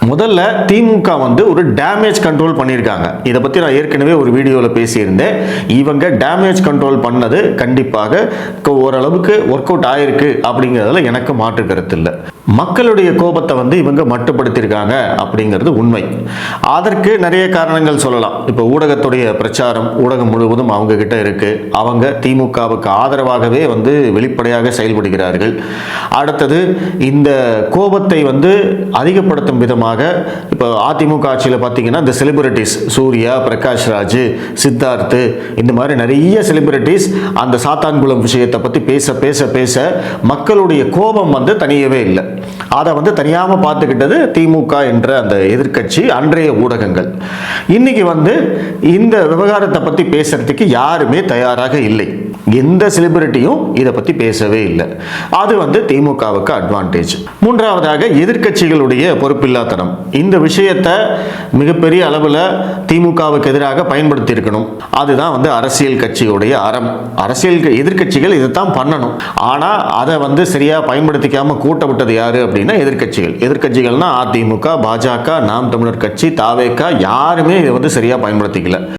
முதல்ல திமுக வந்து ஒரு டேமேஜ் கண்ட்ரோல் பண்ணியிருக்காங்க. இதை பற்றி நான் ஏற்கனவே ஒரு வீடியோவில் பேசியிருந்தேன். இவங்க டேமேஜ் கண்ட்ரோல் பண்ணது கண்டிப்பாக ஓரளவுக்கு ஒர்க் அவுட் ஆயிருக்கு அப்படிங்கிறதுல எனக்கு மாற்று கருத்து இல்லை. மக்களுடைய கோபத்தை வந்து இவங்க மட்டுப்படுத்தியிருக்காங்க அப்படிங்கிறது உண்மை. அதற்கு நிறைய காரணங்கள் சொல்லலாம். இப்போ ஊடகத்துடைய பிரச்சாரம் ஊடகம் முழுவதும் அவங்க கிட்ட இருக்கு. அவங்க திமுகவுக்கு ஆதரவாகவே வந்து வெளிப்படையாக செயல்படுகிறார்கள். அடுத்தது இந்த கோபத்தை வந்து அதிகப்படுத்தும் விதமாக இப்போ அதிமுக ஆட்சியில் பார்த்தீங்கன்னா இந்த செலிபிரிட்டிஸ் சூர்யா, பிரகாஷ் ராஜ், சித்தார்த்து, இந்த மாதிரி நிறைய செலிபிரிட்டிஸ் அந்த சாத்தான்குளம் விஷயத்தை பற்றி பேச பேச பேச மக்களுடைய கோபம் வந்து தனியவே இல்லை. அதை வந்து தனியாம பார்த்துக்கிட்டது திமுக என்ற அந்த எதிர்க்கட்சி, அன்றைய ஊடகங்கள். இன்னைக்கு வந்து இந்த விவகாரத்தை பற்றி பேசுறதுக்கு யாருமே தயாராக இல்லை. எந்த செலிபிரிட்டியும் இதை பற்றி பேசவே இல்லை. அது வந்து திமுகவுக்கு அட்வான்டேஜ். மூன்றாவதாக எதிர்க்கட்சிகளுடைய பொறுப்பில்லாத்தனம். இந்த விஷயத்தை மிகப்பெரிய அளவில் திமுகவுக்கு எதிராக பயன்படுத்தி இருக்கணும். அதுதான் வந்து அரசியல் கட்சியுடைய அறம். அரசியல் எதிர்க்கட்சிகள் இதைத்தான் பண்ணணும். ஆனால் அதை வந்து சரியாக பயன்படுத்திக்காம கூட்ட விட்டது யாரு அப்படின்னா எதிர்க்கட்சிகள். எதிர்க்கட்சிகள்னா அதிமுக, பாஜக, நாம் தமிழர் கட்சி, தாவேகா, யாருமே இதை வந்து சரியாக பயன்படுத்திக்கல.